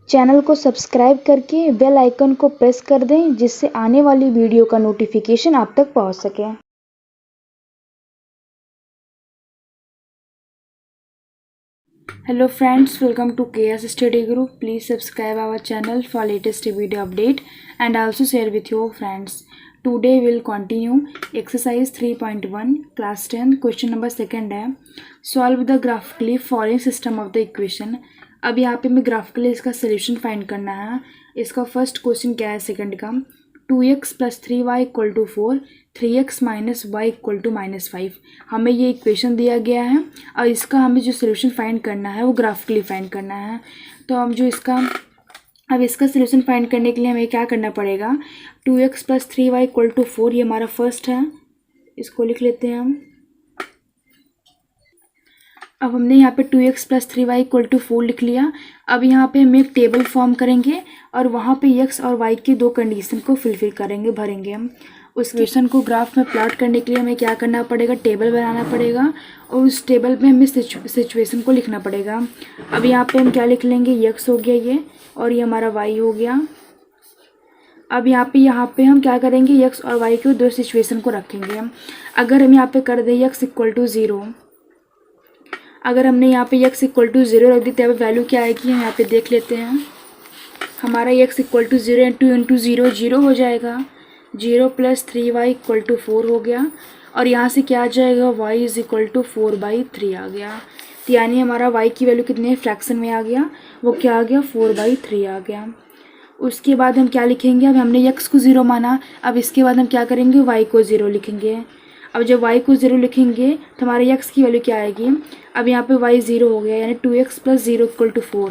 Channel को subscribe करके bell icon को प्रेस कर दें जिससे आने वाली वीडियो का नोटिफिकेशन आप तक पहुंच सके। Hello friends, welcome to KS Study Group. Please subscribe our channel for latest video update and also share with your friends. Today we will continue exercise 3.1 class 10 question number 2 है solve the graphically following system of the equation। अब यहाँ पे हमें graphically इसका solution find करना है। इसका first question क्या है सेकंड का, 2x + 3y = 4, 3x - y = -5। हमें ये इक्वेशन दिया गया है और इसका हमें जो सोल्यूशन फाइंड करना है वो ग्राफिकली फाइंड करना है। तो हम जो इसका सोल्यूशन फाइंड करने के लिए हमें क्या करना पड़ेगा, 2x + 3y = 4 ये हमारा फर्स्ट है, इसको लिख लेते हैं हम। अब हमने यहाँ पे 2x + 3y = 4 लिख लिया। अब यहाँ पे हम एक टेबल फॉर्म करेंगे और वहाँ पे x और y की दो कंडीशन को फुलफिल करेंगे, भरेंगे हम। उस क्वेश्चन को ग्राफ में प्लॉट करने के लिए हमें क्या करना पड़ेगा, टेबल बनाना पड़ेगा और उस टेबल में हमें सिचुएशन को लिखना पड़ेगा। अब यहाँ पे हम क्या लिख लेंगे, x हो गया ये और ये हमारा y हो गया। अब यहाँ पे हम क्या करेंगे, x और y के दो सिचुएशन को रखेंगे। अगर हम यहाँ पे कर दें x = 0, अगर हमने यहाँ पे x = 0 रख दी तो वैल्यू क्या आएगी, हम यहाँ पे देख लेते हैं। हमारा x = 0 × 0 0 हो जाएगा, 0 + 3y = 4 हो गया और यहाँ से क्या आ जाएगा, y = 4/3 आ गया। तो यानी हमारा y की वैल्यू कितने फ्रैक्शन में आ गया, वो क्या आ गया, 4/3 आ गया। उसके बाद हम क्या लिखेंगे, अब हमने x को 0 माना, अब इसके बाद हम क्या करेंगे, y को 0 लिखेंगे। अब जब y को 0 लिखेंगे तो हमारे x की वैल्यू क्या आएगी, अब यहाँ पे y 0 हो गया यानी 2x + 0 = 4,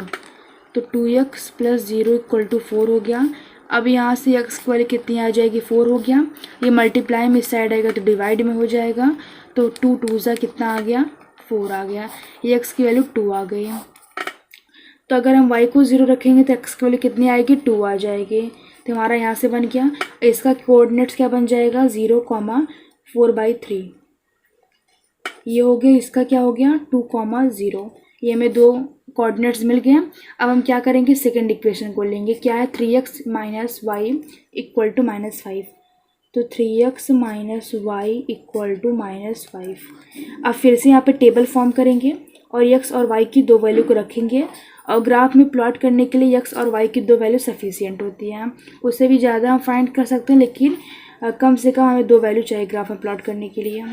तो 2x + 0 = 4 हो गया। अब यहाँ से x की वैल्यू कितनी आ जाएगी, 4 हो गया। ये मल्टीप्लाई में इस साइड आएगा तो डिवाइड में हो जाएगा, तो 2 2 कितना आ गया, 4 आ गया। ये x की वैल्यू 2 आ गई। तो अगर हम y को 0 रखेंगे तो x की वैल्यू कितनी आएगी, 2 आ जाएगी। तो हमारा यहाँ से बन गया, इसका कोऑर्डिनेट्स क्या बन जाएगा, 0, 4/3। ये हो गया, इसका क्या हो गया, 2, 0। ये हमें दो कोऑर्डिनेट्स मिल गए। अब हम क्या करेंगे, सेकंड इक्वेशन को लेंगे, क्या है, 3x - y = -5। तो 3x - y = -5। अब फिर से यहाँ पे टेबल फॉर्म करेंगे और x और y की दो वैल्यू को रखेंगे और ग्राफ में प्लॉट करने के लिए x और y की दो वैल्यू सफिशिएंट होती हैं। उससे भी ज़्यादा हम फाइंड कर सकते हैं, लेकिन कम से कम हमें दो वैल्यू चाहिए ग्राफ में प्लॉट करने के लिए।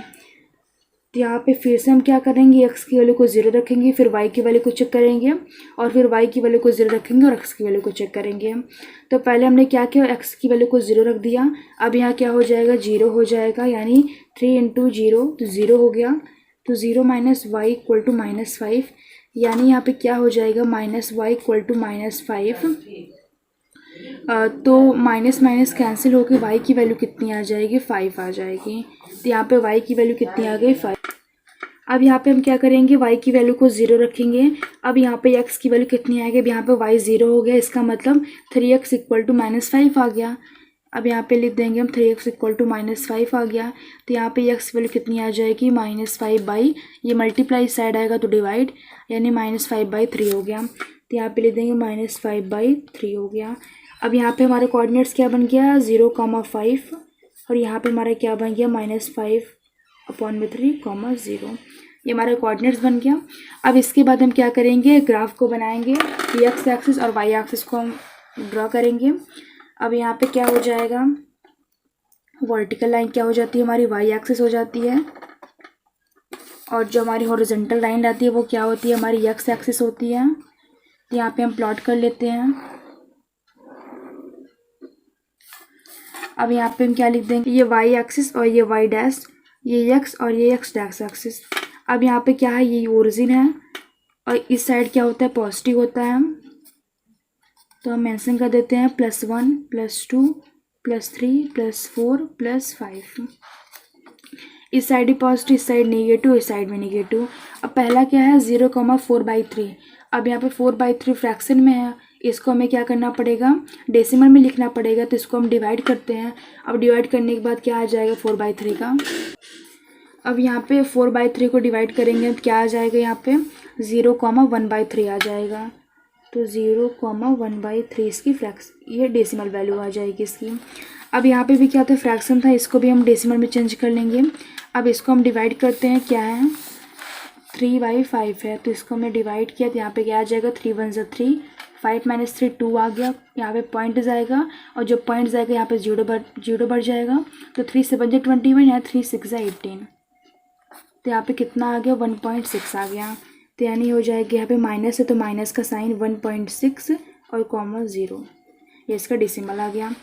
तो यहाँ पे फिर से हम क्या करेंगे, x की वैल्यू को 0 रखेंगे, फिर y की वैल्यू को चेक करेंगे और फिर y की वैल्यू को 0 रखेंगे और x की वैल्यू को चेक करेंगे। तो पहले हमने क्या किया, x की वैल्यू को 0 रख दिया। अब यहाँ क्या हो जाएगा, 0 हो जाएगा, यानी 3 × 0 तो 0 हो गया। तो 0 - y = -5, यानी यहाँ पे क्या हो जाएगा, -y = -5। तो माइनस माइनस कैंसिल होकर y की वैल्यू कितनी आ जाएगी, 5 आ जाएगी। तो यहाँ पे y की वैल्यू कितनी आ गई, 5। अब यहाँ पे हम क्या करेंगे, y की वैल्यू को 0 रखेंगे। अब यहाँ पे x की वैल्यू कितनी आएगी, अब यहाँ पे y 0 हो गया, इसका मतलब 3x = -5 आ गया। अब यहाँ पे लिख देंगे हम 3x = -5 आ गया। तो यहाँ पे x की वैल्यू कितनी आ जाएगी, -5 ये मल्टीप्लाई साइड आएगा तो डिवाइड, यानी -5/3 हो गया। तो यहाँ पे लिख देंगे -5/3 हो गया। अब यहाँ पे हमारे कोऑर्डिनेट्स क्या बन गया, 0, 5 और यहाँ पे हमारा क्या बन गया, -5/3, 0। ये हमारा कोऑर्डिनेट्स बन गया। अब इसके बाद हम क्या करेंगे, ग्राफ को बनाएंगे, x एक्सिस और y एक्सिस को हम ड्रॉ करेंगे। अब यहाँ पे क्या हो जाएगा, वर्टिकल लाइन क्या हो जाती है, हमारी y एक्सिस हो जाती है और जो हमारी हॉरिजॉन्टल लाइन आती है वो क्या होती है, हमारी x एक्सिस होती है। तो यहाँ पे हम प्लॉट कर लेते हैं। अब यहाँ पे हम क्या लिख देंगे, ये y एक्सिस और ये y डैश, ये x और ये x डैश एक्सिस। अब यहाँ पे क्या है, ये ओरिजिन है और इस साइड क्या होता है, पॉजिटिव होता है। तो हम मेंशन कर देते हैं +1 +2 +3 +4 +5। इस साइड ही पॉजिटिव, इस साइड नेगेटिव, इस साइड में नेगेटिव। अब पहला क्या है, 0, 4/3। अब यहाँ पे 4/3 फ्रैक्शन में है, इसको हमें क्या करना पड़ेगा, डेसिमल में लिखना पड़ेगा। तो इसको हम डिवाइड करते हैं। अब डिवाइड करने के बाद क्या आ जाएगा, 4/3 का। अब यहाँ पे 4/3 को डिवाइड करेंगे तो क्या आ जाएगा, यहाँ पे 0, 1/3 आ जाएगा। तो 0,1/3 इसकी ये डेसिमल वैल्यू आ जाएगी इसकी। अब यहाँ पे भी क्या था, फ्रैक्शन था, इसको भी हम डेसिमल में चेंज कर लेंगे। अब इसको हम डिवाइड करते हैं, क्या है 3/5 है, तो इसको हमने डिवाइड किया तो यहाँ पे क्या आ जाएगा 3 1 ज़ा 3, 5 - 3 2 आ गया। यहाँ पे पॉइंट जाएगा और जो पॉइंट जाएगा यहाँ पे जीरो बढ़ जाएगा, तो 3 7 ज़ा 21, यहाँ 3 6 ज़ा 18, तो यहाँ पे कितना आ गया 1.6 आ गया। तो यानी हो जाएगा यहाँ पे माइनस है तो माइनस का साइन 1.6 और कॉमा 0, ये इसका डेसिमल आ गया।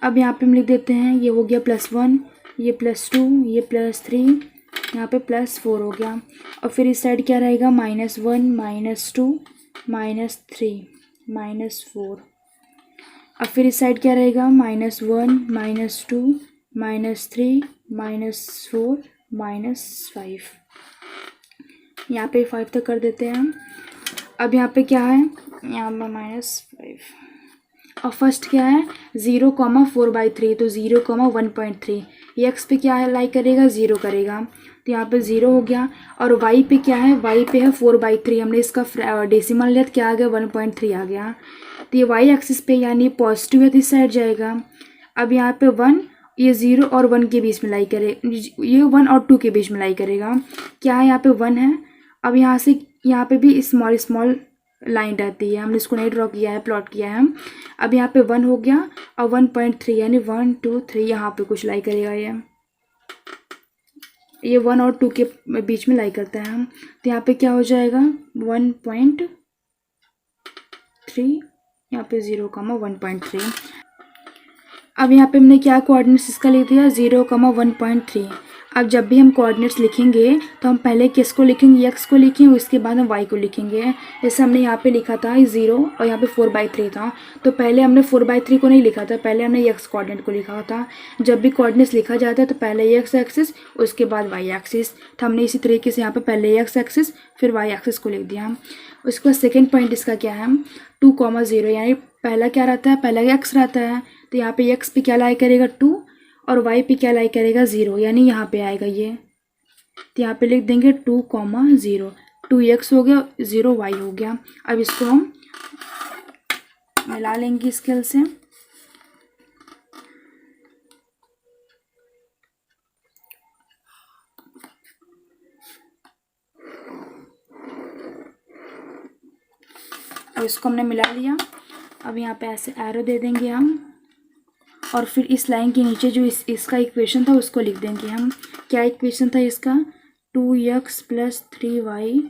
अब यहाँ पे हम लिख देते हैं, ये हो गया +1, ये +2, ये +3, यहाँ पे +4 हो गया। और फिर इस साइड क्या रहेगा -1 -2 -3 -4। अब फिर इस साइड क्या रहेगा -1 -2 -3 -4 -5, यहाँ पे 5 तक कर देते हैं हम। अब यहाँ पे क्या है, यहाँ पे -5 और फर्स्ट क्या है 0,4/3, तो 0,1.3, एक्स पे क्या है लाई करेगा 0 करेगा, तो यहाँ पे 0 हो गया। और वाई पे क्या है, वाई पे है 4/3, हमने इसका डेसिमल लिया तो क्या आ गया 1.3 आ गया। तो ये वाई एक्सिस पे यानी पॉजिटिव है तो इस साइड जाएगा। अब यहाँ पे 1, ये 0 और 1 के बीच में लाई करे, ये 1 और 2 के बीच में लाई करेगा, क्या है यहाँ पे 1 है। अब यहाँ से यहाँ पे भी स्मॉल स्मॉल लाइन रहती है, हमने इसको नहीं ड्रॉ किया है, प्लॉट किया है हम। अब यहाँ पे 1 हो गया और 1.3 यानी 1 2 3 यहाँ पे कुछ लाई करेगा, ये 1 और 2 के बीच में लाई करता है हम। तो यहाँ पे क्या हो जाएगा 1.3, यहाँ पे 0,1.3। अब यहाँ पे हमने क्या कोऑर्डिनेट्स इसका लिख दिया 0,1.3। अब जब भी हम कोऑर्डिनेट्स लिखेंगे तो हम पहले किसको लिखेंगे, एक्स को लिखेंगे, उसके बाद हम वाई को लिखेंगे। जैसे हमने यहाँ पे लिखा था 0 और यहाँ पे 4/3 था, तो पहले हमने 4/3 को नहीं लिखा था, पहले हमने एक्स कोऑर्डिनेट को लिखा था। जब भी कोऑर्डिनेट्स लिखा जाता है तो पहले एक्स एक्सिस उसके बाद वाई एक्सिस, तो हमने इसी तरीके से यहाँ पे पहले एक्स एक्सिस फिर वाई एक्सिस को लिख दिया। उसके बाद सेकेंड पॉइंट इसका क्या है 2,0, यानी पहला क्या रहता है, पहला एक्स रहता है, तो यहाँ पे एक्स पे क्या लाई करेगा 2 और वाई पे क्या लाई करेगा 0, यानी यहाँ पे आएगा ये, तो यहाँ पे लिख देंगे 2,0, 2x हो गया 0 y हो गया। अब इसको हम मिला लेंगे स्केल से, और इसको हमने मिला लिया। अब यहाँ पे ऐसे एरो दे देंगे हम, और फिर इस लाइन के नीचे जो इसका इक्वेशन था उसको लिख देंगे हम। क्या इक्वेशन था इसका 2x + 3y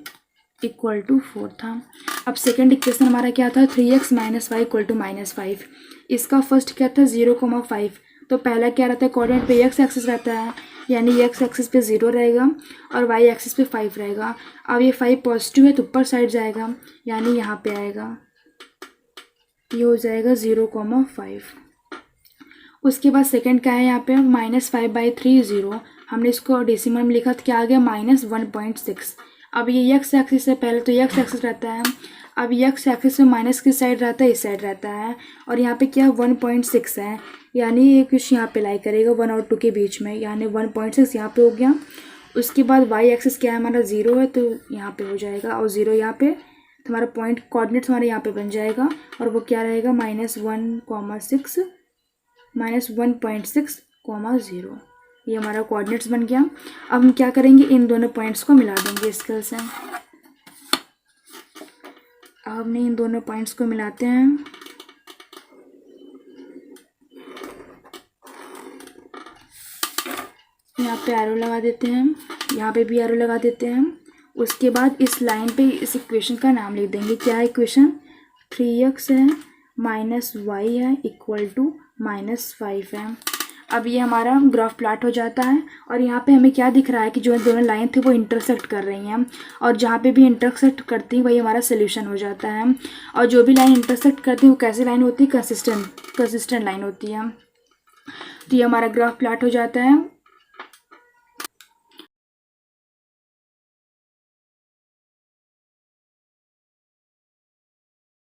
= 4 था। अब सेकंड इक्वेशन हमारा क्या था 3x - y = -5। इसका फर्स्ट क्या था 0,5, तो पहला क्या रहता है कोऑर्डिनेट पे x एक्सिस रहता है, यानी x एक्सिस पे 0 रहेगा और y एक्सिस पे 5 रहेगा। अब ये 5 पॉजिटिव है तो ऊपर साइड जाएगा, यानी यहाँ पे आएगा, ये हो जाएगा 0,5। उसके बाद सेकंड क्या है यहाँ पे -5/3 0, हमने इसको डेसिमल में लिखा तो क्या आ गया -1.6। अब ये एक्स एक्सिस है, पहले तो एक्स एक्सिस रहता है, अब एक्स एक्सिस में माइनस किस साइड रहता है, इस साइड रहता है, और यहाँ पे क्या 1.6 है, यानी ये कुछ यहाँ पे लाई करेगा 1 और 2 के बीच में, यानी 1.6 यहाँ पे हो गया। उसके बाद वाई एक्सिस क्या है हमारा 0 है, तो यहाँ पे हो जाएगा, और 0 यहाँ पे, तो हमारा पॉइंट कोऑर्डिनेट्स हमारे यहाँ पे बन जाएगा, और वो क्या रहेगा -1,6 -1.6,0, ये हमारा कोऑर्डिनेट्स बन गया। अब हम क्या करेंगे, इन दोनों पॉइंट्स को मिला देंगे स्केल से। अब हमने इन दोनों पॉइंट्स को मिलाते हैं, यहाँ पे एरो लगा देते हैं, यहाँ पे भी एरो लगा देते हैं। उसके बाद इस लाइन पे इस इक्वेशन का नाम लिख देंगे, क्या है इक्वेशन 3x है -y है = -5 है। अब ये हमारा ग्राफ प्लॉट हो जाता है, और यहाँ पे हमें क्या दिख रहा है कि जो दोनों लाइन थे वो इंटरसेक्ट कर रही हैं, और जहाँ पे भी इंटरसेक्ट करती है वही हमारा सोल्यूशन हो जाता है। और जो भी लाइन इंटरसेक्ट करती है वो कैसी लाइन होती है, कंसिस्टेंट लाइन होती है। तो ये हमारा ग्राफ प्लॉट हो जाता है